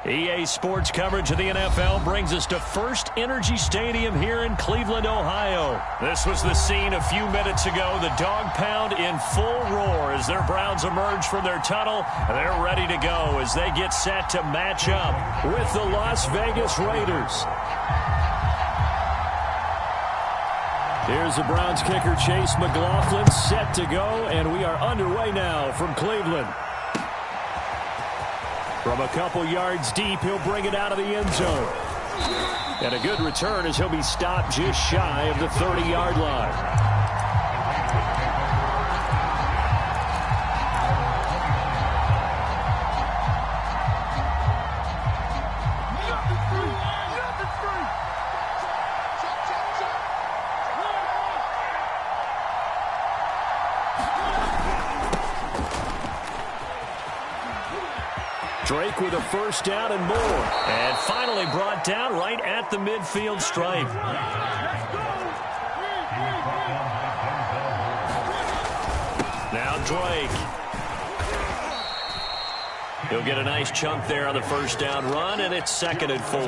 EA Sports coverage of the NFL brings us to First Energy Stadium here in Cleveland, Ohio. This was the scene a few minutes ago. The dog pound in full roar as their Browns emerge from their tunnel. They're ready to go as they get set to match up with the Las Vegas Raiders. Here's the Browns kicker, Chase McLaughlin, set to go, and we are underway now from Cleveland. From a couple yards deep, he'll bring it out of the end zone. And a good return as he'll be stopped just shy of the 30-yard line. Drake with a first down and more. And finally brought down right at the midfield stripe. Now Drake. He'll get a nice chunk there on the first down run, and it's 2nd and 4.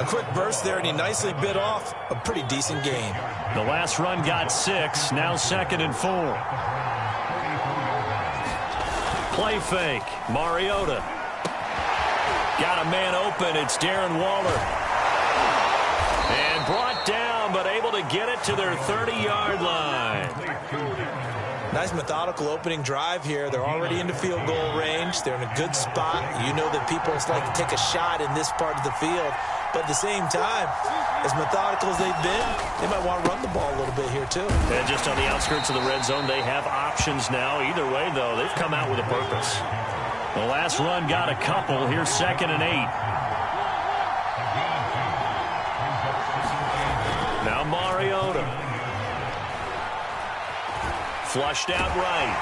A quick burst there, and he nicely bit off a pretty decent gain. The last run got 6, now 2nd and 4. Play fake. Mariota. Got a man open. It's Darren Waller. And brought down, but able to get it to their 30-yard line. Nice methodical opening drive here. They're already into field goal range. They're in a good spot. You know that people like to take a shot in this part of the field. But at the same time, as methodical as they've been, they might want to run the ball a little bit here too. And just on the outskirts of the red zone, they have options now. Either way, though, they've come out with a purpose. The last run got a couple. Here's 2nd and 8. Now Mariota. Flushed out right.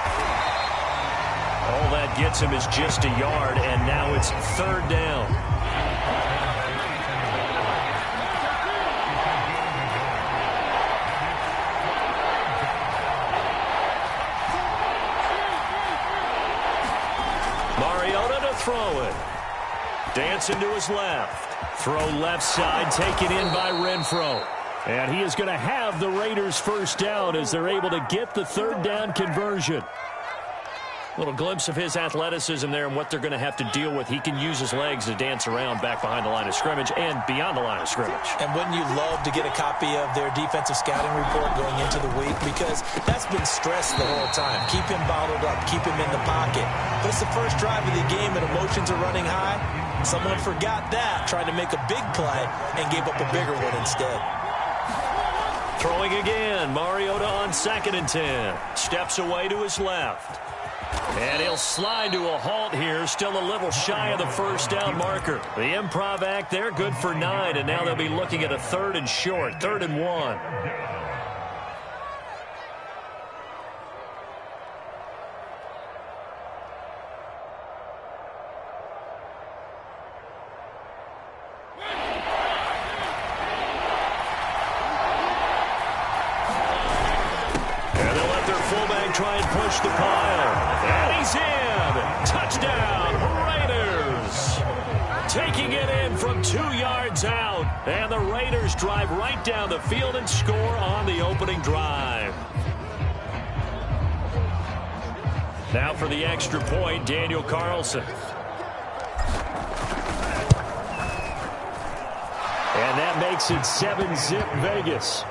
All that gets him is just a yard, and now it's 3rd down. Mariota to throw it. Dancing to his left. Throw left side, taken in by Renfro. And he is going to have the Raiders first down as they're able to get the 3rd down conversion. Little glimpse of his athleticism there and what they're going to have to deal with. He can use his legs to dance around back behind the line of scrimmage and beyond the line of scrimmage. And wouldn't you love to get a copy of their defensive scouting report going into the week? Because that's been stressed the whole time. Keep him bottled up. Keep him in the pocket. But it's the first drive of the game and emotions are running high. Someone forgot that, trying to make a big play and gave up a bigger one instead. Throwing again. Mariota on 2nd and 10. Steps away to his left. And he'll slide to a halt here, still a little shy of the first down marker. The improv act there, good for 9, and now they'll be looking at a 3rd and short, 3rd and 1. Try and push the pile. And he's in. Touchdown, Raiders. Taking it in from 2 yards out. And the Raiders drive right down the field and score on the opening drive. Now for the extra point, Daniel Carlson. And that makes it 7-zip Vegas.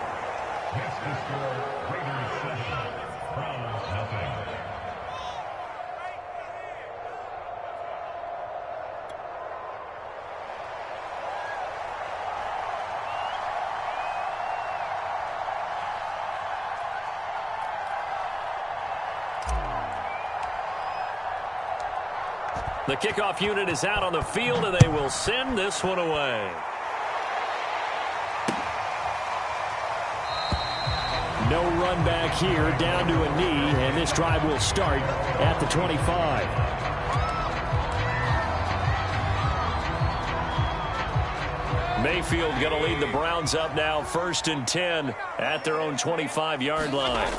The kickoff unit is out on the field, and they will send this one away. No run back here, down to a knee, and this drive will start at the 25. Mayfield going to lead the Browns up now, 1st and 10 at their own 25-yard line.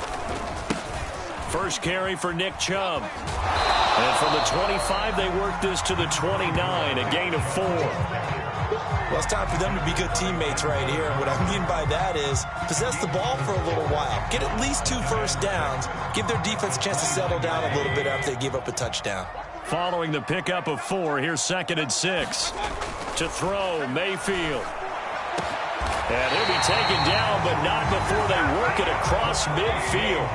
First carry for Nick Chubb. And from the 25, they work this to the 29, a gain of 4. Well, it's time for them to be good teammates right here. And what I mean by that is possess the ball for a little while. Get at least 2 first downs. Give their defense a chance to settle down a little bit after they give up a touchdown. Following the pickup of 4, here's 2nd and 6. To throw, Mayfield. And he'll be taken down, but not before they work it across midfield.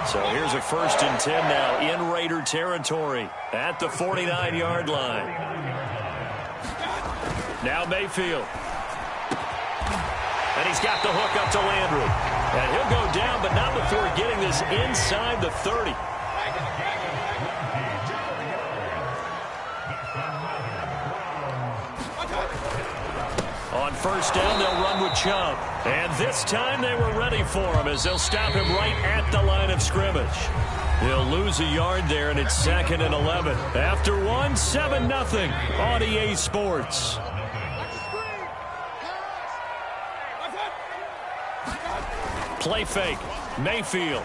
So here's a 1st and 10 now in Raider territory at the 49-yard line. Now Mayfield. And he's got the hook up to Landry. And he'll go down, but not before getting this inside the 30. On 1st down, they'll run with Chubb. And this time they were ready for him as they'll stop him right at the line of scrimmage. He'll lose a yard there, and it's 2nd and 11. After 1, 7-0 on EA Sports. Play fake. Mayfield.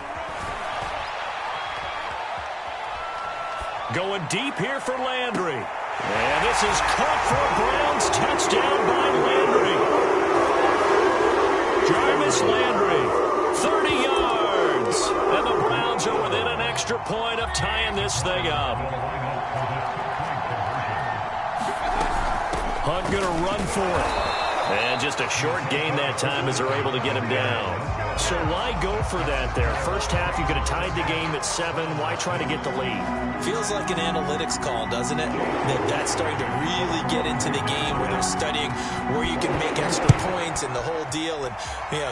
Going deep here for Landry. And this is caught for a Browns touchdown by Landry. Jarvis Landry, 30 yards. And the Browns are within an extra point of tying this thing up. Hunt going to run for it. And just a short gain that time as they're able to get him down. So why go for that there? First half, you could have tied the game at 7. Why try to get the lead? Feels like an analytics call, doesn't it? That's starting to really get into the game where they're studying where you can make extra points and the whole deal and,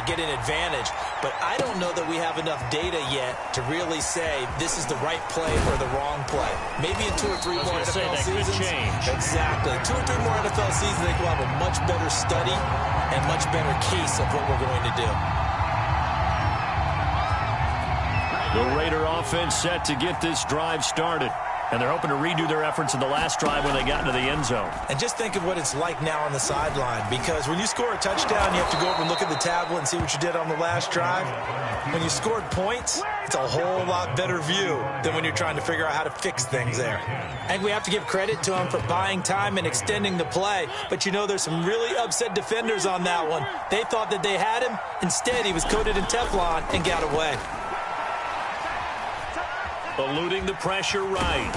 get an advantage. But I don't know that we have enough data yet to really say this is the right play or the wrong play. Maybe in 2 or 3 more NFL seasons. Exactly. 2 or 3 more NFL seasons, I think we'll have a much better study and much better case of what we're going to do. The Raider offense set to get this drive started. And they're hoping to redo their efforts in the last drive when they got into the end zone. And just think of what it's like now on the sideline. Because when you score a touchdown, you have to go over and look at the tablet and see what you did on the last drive. When you scored points, it's a whole lot better view than when you're trying to figure out how to fix things there. And we have to give credit to him for buying time and extending the play. But there's some really upset defenders on that one. They thought that they had him. Instead, he was coated in Teflon and got away. Eluding the pressure right.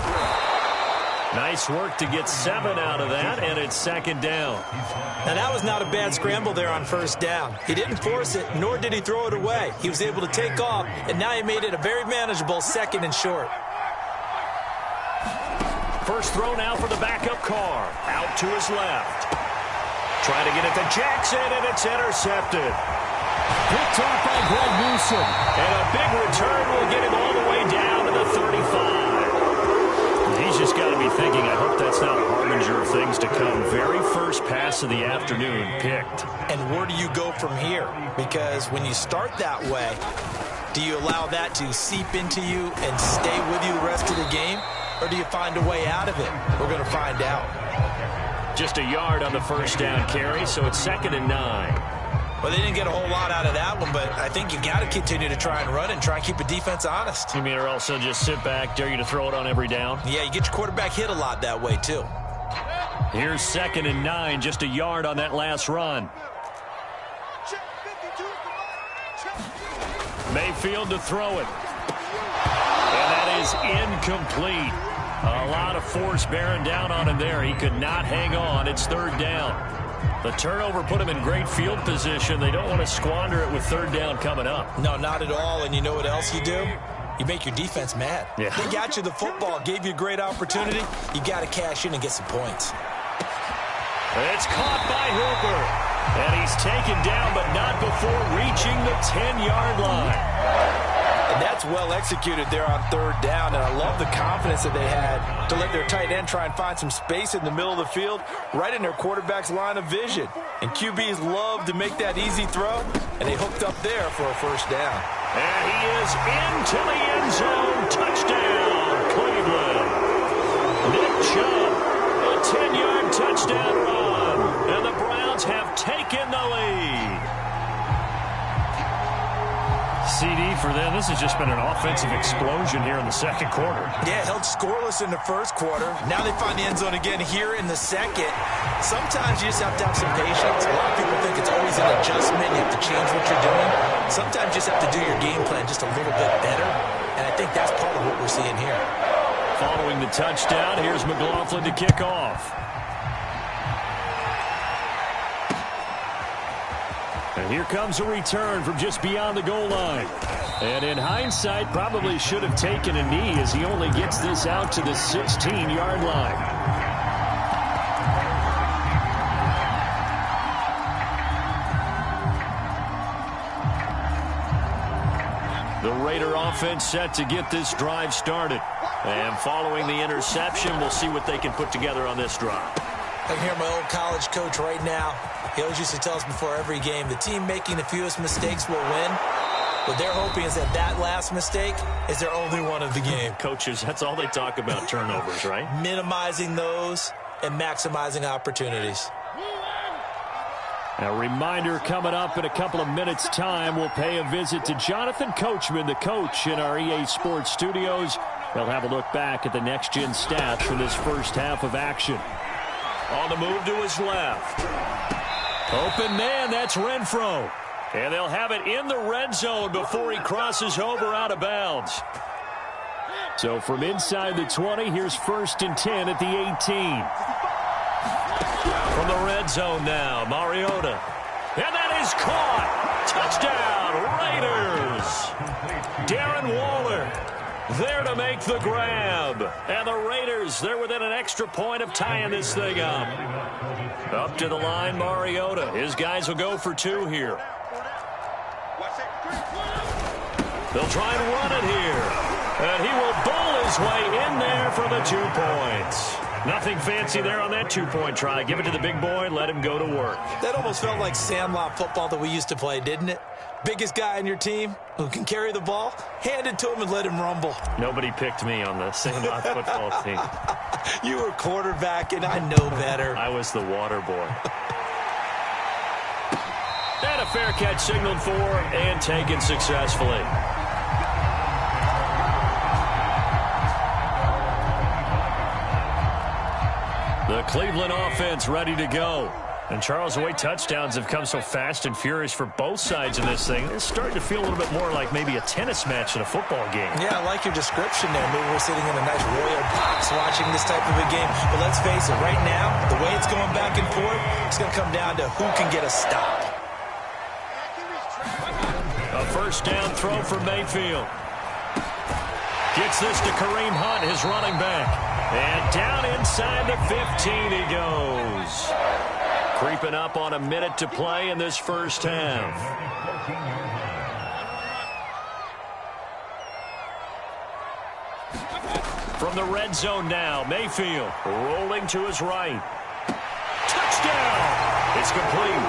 Nice work to get 7 out of that, and it's 2nd down. Now, that was not a bad scramble there on 1st down. He didn't force it, nor did he throw it away. He was able to take off, and now he made it a very manageable 2nd and short. First throw now for the backup Carr. Out to his left. Trying to get it to Jackson, and it's intercepted. Picked off by Greg Newsom. And a big return will get him all the way down to the 35. He's just got to be thinking, I hope that's not a harbinger of things to come. Very first pass of the afternoon picked. And where do you go from here? Because when you start that way, do you allow that to seep into you and stay with you the rest of the game? Or do you find a way out of it? We're going to find out. Just a yard on the 1st down carry, so it's 2nd and 9. Well, they didn't get a whole lot out of that one, but I think you got to continue to try and run and try and keep the defense honest. You mean, or also just sit back, dare you to throw it on every down? Yeah, you get your quarterback hit a lot that way, too. Here's 2nd and 9, just a yard on that last run. Mayfield to throw it. And that is incomplete. A lot of force bearing down on him there. He could not hang on. It's 3rd down. The turnover put him in great field position. They don't want to squander it with 3rd down coming up. No, not at all. And you know what else you do? You make your defense mad. Yeah. They got you the football, gave you a great opportunity. You got to cash in and get some points. It's caught by Hooper. And he's taken down, but not before reaching the 10-yard line. And that's well executed there on third down, and I love the confidence that they had to let their tight end try and find some space in the middle of the field, right in their quarterback's line of vision. And QBs love to make that easy throw, and they hooked up there for a first down. And he is into the end zone. Touchdown, Cleveland. Nick Chubb, a 10-yard touchdown run, and the Browns have taken the lead. CD for them. This has just been an offensive explosion here in the second quarter. Yeah, held scoreless in the first quarter. Now they find the end zone again here in the second. Sometimes you just have to have some patience. A lot of people think it's always an adjustment. You have to change what you're doing. Sometimes you just have to do your game plan just a little bit better. And I think that's part of what we're seeing here. Following the touchdown, here's McLaughlin to kick off. And here comes a return from just beyond the goal line. And in hindsight, probably should have taken a knee as he only gets this out to the 16-yard line. The Raider offense set to get this drive started. And following the interception, we'll see what they can put together on this drive. I can hear my old college coach right now. He always used to tell us before every game, the team making the fewest mistakes will win. What they're hoping is that last mistake is their only one of the game. Coaches, that's all they talk about, turnovers, right? Minimizing those and maximizing opportunities. A reminder coming up in a couple of minutes' time, we'll pay a visit to Jonathan Coachman, the coach in our EA Sports studios. They'll have a look back at the next-gen stats from this first half of action. On the move to his left. Open man, that's Renfro. And they'll have it in the red zone before he crosses over out of bounds. So from inside the 20, here's 1st and 10 at the 18. From the red zone now, Mariota. And that is caught. Touchdown, Raiders. Darren Waller there to make the grab. And the Raiders, they're within an extra point of tying this thing up. Up to the line, Mariota. His guys will go for 2 here. They'll try and run it here. And he will bowl his way in there for the 2 points. Nothing fancy there on that 2-point try. Give it to the big boy, let him go to work. That almost felt like Sandlot football that we used to play, didn't it? Biggest guy on your team who can carry the ball, hand it to him and let him rumble. Nobody picked me on the Sandlot football team. You were quarterback, and I know better. I was the water boy. And a fair catch signaled for and taken successfully. The Cleveland offense ready to go. And Charles, the way touchdowns have come so fast and furious for both sides of this thing, it's starting to feel a little bit more like maybe a tennis match in a football game. Yeah, I like your description there. Maybe we're sitting in a nice royal box watching this type of a game. But let's face it, right now, the way it's going back and forth, it's going to come down to who can get a stop. A first down throw for Mayfield. Gets this to Kareem Hunt, his running back. And down inside the 15 he goes. Creeping up on a minute to play in this first half. From the red zone now, Mayfield rolling to his right. Touchdown! It's complete.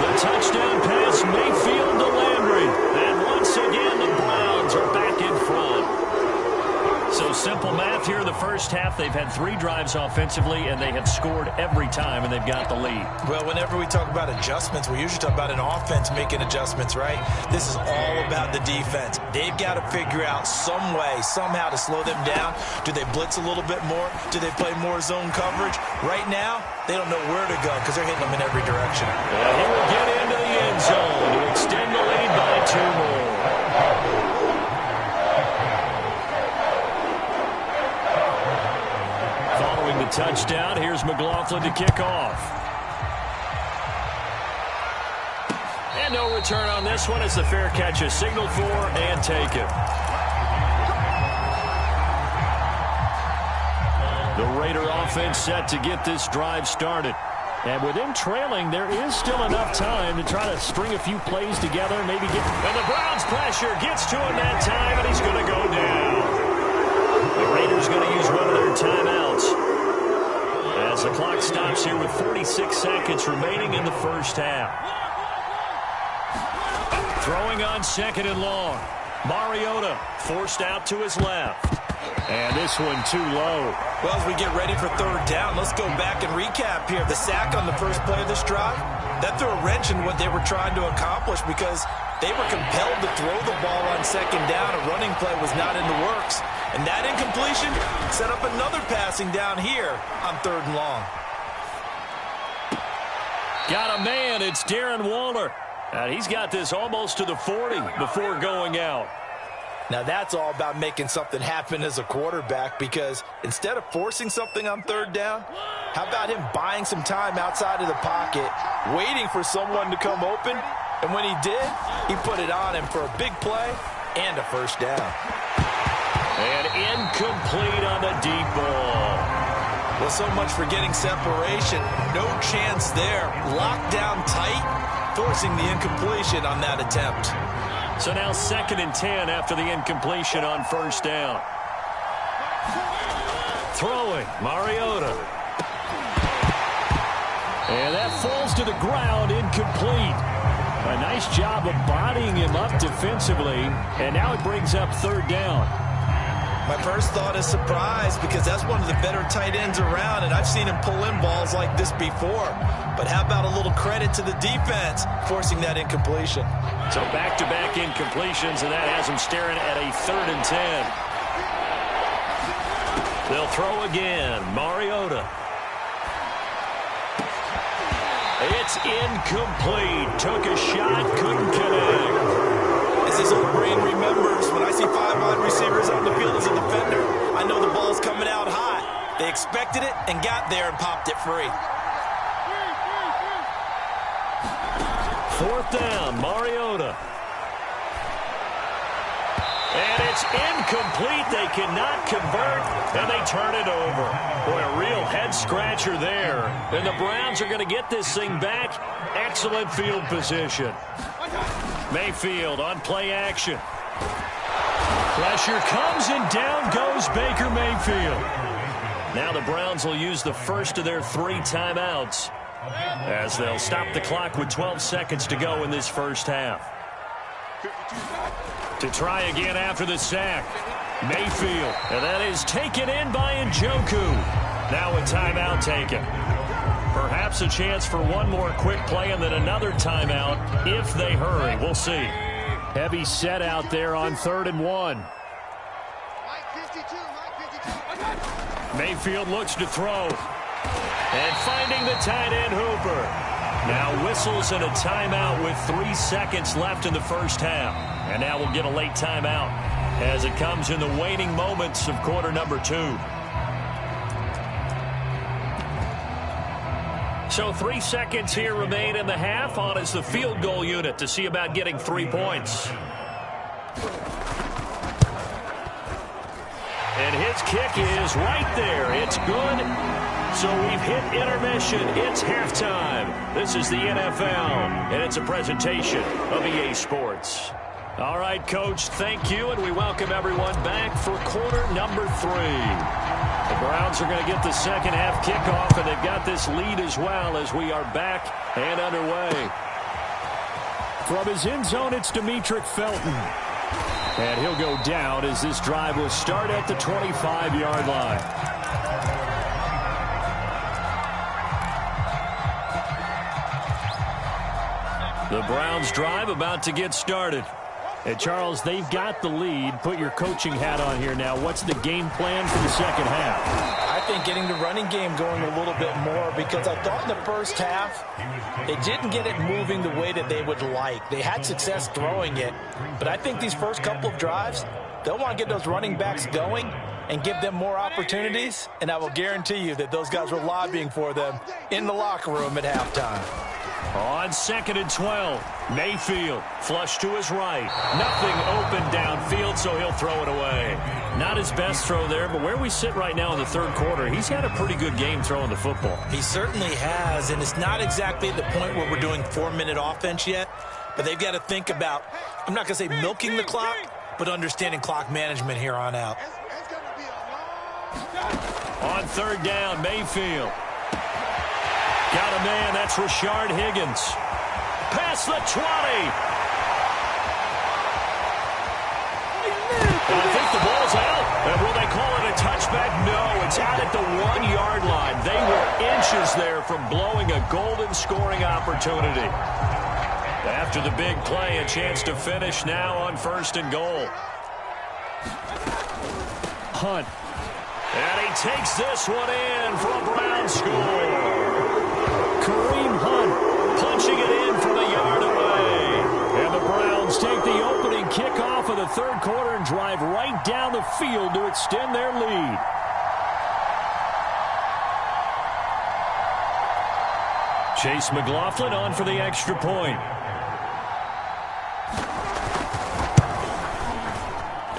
The touchdown pass, Mayfield to Landry. And once again, the Browns are back in front. So simple math here in the first half. They've had 3 drives offensively, and they have scored every time, and they've got the lead. Well, whenever we talk about adjustments, we usually talk about an offense making adjustments, right? This is all about the defense. They've got to figure out some way, somehow to slow them down. Do they blitz a little bit more? Do they play more zone coverage? Right now, they don't know where to go because they're hitting them in every direction. And he will get into the end zone to extend the lead by 2 more. Touchdown. Here's McLaughlin to kick off. And no return on this one as the fair catch is signaled for and taken. The Raider offense set to get this drive started. And with him trailing, there is still enough time to try to string a few plays together, maybe get... And the Browns pressure gets to him that time, and he's going to go down. The Raiders going to use one of their timeouts as the clock stops here with 46 seconds remaining in the first half. Throwing on second and long. Mariota forced out to his left. And this one too low. Well, as we get ready for third down, let's go back and recap here. The sack on the first play of this drive, that threw a wrench in what they were trying to accomplish because they were compelled to throw the ball on second down. A running play was not in the works. And that incompletion set up another passing down here on third and long. Got a man. It's Darren Waller. And he's got this almost to the 40 before going out. Now that's all about making something happen as a quarterback, because instead of forcing something on third down, how about him buying some time outside of the pocket, waiting for someone to come open, and when he did, he put it on him for a big play and a first down. And incomplete on the deep ball. Well, so much for getting separation. No chance there. Locked down tight, forcing the incompletion on that attempt. So now 2nd and 10 after the incompletion on first down. Throwing, Mariota. And that falls to the ground, incomplete. A nice job of bodying him up defensively, and now it brings up third down. My first thought is surprise, because that's one of the better tight ends around, and I've seen him pull in balls like this before. But how about a little credit to the defense forcing that incompletion? So back-to-back incompletions, and that has him staring at a 3rd and 10. They'll throw again. Mariota. It's incomplete. Took a shot, couldn't connect. As his old brain remembers, when I see 5 wide receivers on the field as a defender, I know the ball's coming out hot. They expected it and got there and popped it free. 4th down, Mariota. And it's incomplete. They cannot convert, and they turn it over. Boy, a real head-scratcher there. And the Browns are going to get this thing back. Excellent field position. Mayfield on play action. Pressure comes, and down goes Baker Mayfield. Now the Browns will use the first of their 3 timeouts, as they'll stop the clock with 12 seconds to go in this first half. To try again after the sack, Mayfield, and that is taken in by Njoku. Now a timeout taken. Perhaps a chance for one more quick play and then another timeout if they hurry. We'll see. Heavy set out there on 3rd and 1. Mayfield looks to throw. And finding the tight end Hooper. Now whistles and a timeout with 3 seconds left in the first half. And now we'll get a late timeout as it comes in the waning moments of quarter number 2. So 3 seconds here remain in the half. On is the field goal unit to see about getting 3 points. And his kick is right there. It's good. So we've hit intermission. It's halftime. This is the NFL, and it's a presentation of EA Sports. All right, Coach, thank you, and we welcome everyone back for quarter number 3. The Browns are going to get the second half kickoff, and they've got this lead as well as we are back and underway. From his end zone, it's Demetric Felton. And he'll go down as this drive will start at the 25-yard line. The Browns drive about to get started. And Charles, they've got the lead. Put your coaching hat on here now. What's the game plan for the second half? I think getting the running game going a little bit more, because I thought in the first half they didn't get it moving the way that they would like. They had success throwing it, but I think these first couple of drives, they'll want to get those running backs going and give them more opportunities, and I will guarantee you that those guys were lobbying for them in the locker room at halftime. On 2nd and 12, Mayfield flush to his right. Nothing open downfield, so he'll throw it away. Not his best throw there, but where we sit right now in the third quarter, he's had a pretty good game throwing the football. He certainly has, and it's not exactly at the point where we're doing 4-minute offense yet, but they've got to think about, I'm not going to say milking the clock, but understanding clock management here on out. On third down, Mayfield. Got a man, that's Rashard Higgins. Past the 20. I think the ball's out. And will they call it a touchback? No, it's out at the 1-yard line. They were inches there from blowing a golden scoring opportunity. After the big play, a chance to finish now on 1st and goal. Hunt. And he takes this one in for a Brown score. Kareem Hunt punching it in from a yard away. And the Browns take the opening kickoff of the third quarter and drive right down the field to extend their lead. Chase McLaughlin on for the extra point.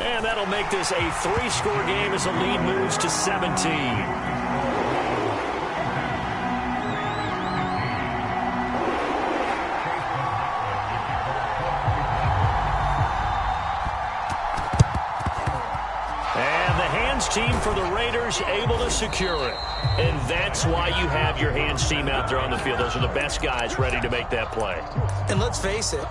And that'll make this a 3-score game as the lead moves to 17. Team for the Raiders able to secure it. And that's why you have your hands team out there on the field. Those are the best guys ready to make that play. And let's face it,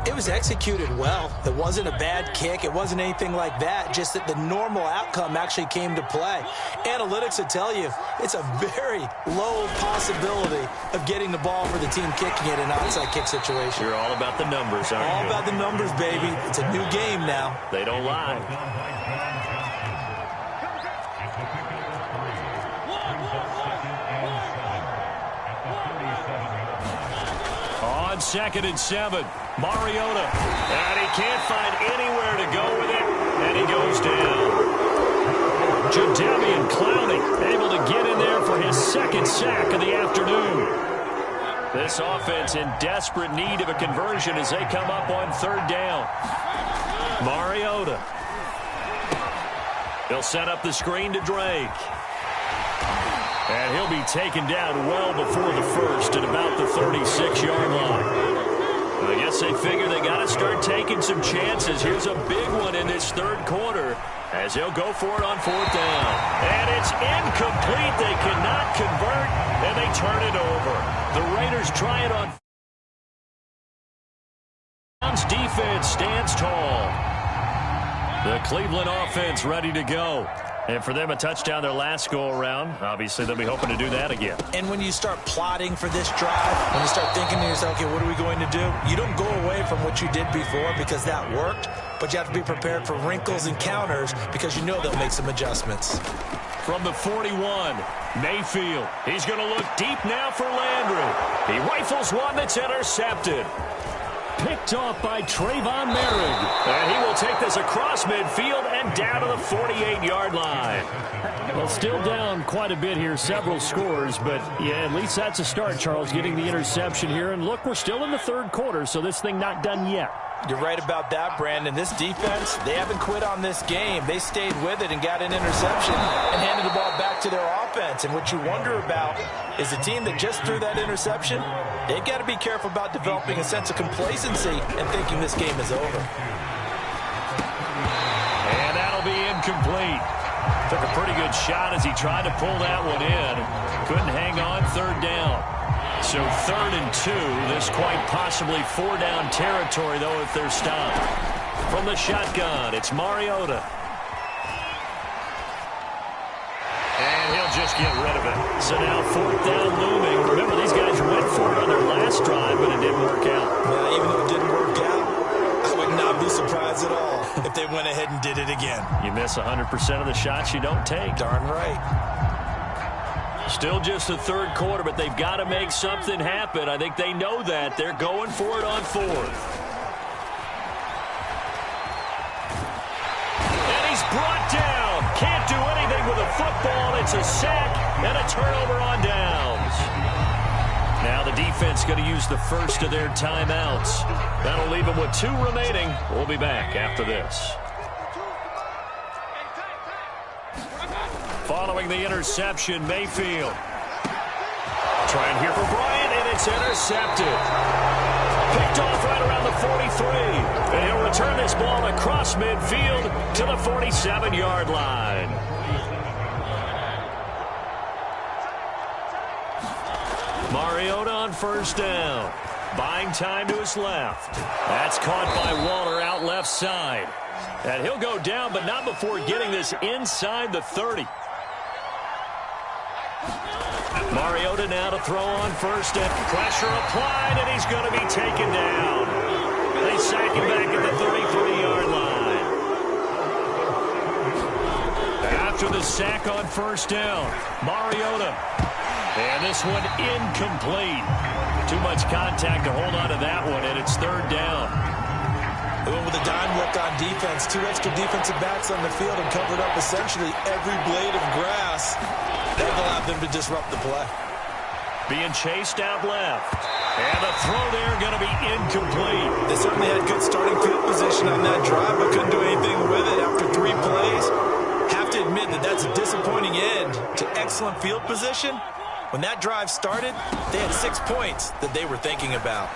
it was executed well. It wasn't a bad kick. It wasn't anything like that. Just that the normal outcome actually came to play. Analytics will tell you it's a very low possibility of getting the ball for the team kicking it in an onside kick situation. You're all about the numbers, aren't you? All about the numbers, baby. It's a new game now. They don't lie. On 2nd and 7, Mariota. And he can't find anywhere to go with it. And he goes down. Jadeveon Clowney able to get in there for his 2nd sack of the afternoon. This offense in desperate need of a conversion as they come up on 3rd down. Mariota. He'll set up the screen to Drake. And he'll be taken down well before the first at about the 36-yard line. I guess they figure they got to start taking some chances. Here's a big one in this third quarter as they'll go for it on 4th down. And it's incomplete. They cannot convert, and they turn it over. The Raiders try it on. Browns defense stands tall. The Cleveland offense ready to go. And for them, a touchdown their last go-around. Obviously, they'll be hoping to do that again. And when you start plotting for this drive, when you start thinking to yourself, okay, what are we going to do? You don't go away from what you did before because that worked, but you have to be prepared for wrinkles and counters because you know they'll make some adjustments. From the 41, Mayfield. He's going to look deep now for Landry. He rifles one that's intercepted. Picked off by Trayvon Merrick. And he will take this across midfield and down to the 48-yard line. Well, still down quite a bit here, several scores, but yeah, at least that's a start, Charles, getting the interception here. And look, we're still in the third quarter, so this thing not done yet. You're right about that, Brandon. This defense, they haven't quit on this game. They stayed with it and got an interception and handed the ball back to their offense. And what you wonder about is the team that just threw that interception, they've got to be careful about developing a sense of complacency and thinking this game is over. And that'll be incomplete. Took a pretty good shot as he tried to pull that one in. Couldn't hang on 3rd down. So 3rd and 2, this quite possibly 4-down territory, though, if they're stopped. From the shotgun, it's Mariota. And he'll just get rid of it. So now 4th down looming. Remember, these guys went for it on their last drive, but it didn't work out. Well, even though it didn't work out, I would not be surprised at all if they went ahead and did it again. You miss 100% of the shots you don't take. Darn right. Still just the third quarter, but they've got to make something happen. I think they know that. They're going for it on 4th. And he's brought down. Can't do anything with a football. It's a sack and a turnover on downs. Now the defense going to use the first of their timeouts. That'll leave them with 2 remaining. We'll be back after this. Following the interception, Mayfield. Trying here for Bryant, and it's intercepted. Picked off right around the 43. And he'll return this ball across midfield to the 47-yard line. Mariota on first down. Buying time to his left. That's caught by Waller out left side. And he'll go down, but not before getting this inside the 30. Mariota now to throw on first down. Pressure applied, and he's going to be taken down. They sack him back at the 33-yard line. After the sack on first down, Mariota. And this one incomplete. Too much contact to hold on to that one, and it's third down. They went with a dime look on defense. 2 extra defensive backs on the field and covered up essentially every blade of grass. That allowed them to disrupt the play. Being chased out left. And the throw there going to be incomplete. They certainly had good starting field position on that drive, but couldn't do anything with it after 3 plays. Have to admit that that's a disappointing end to excellent field position. When that drive started, they had 6 points that they were thinking about.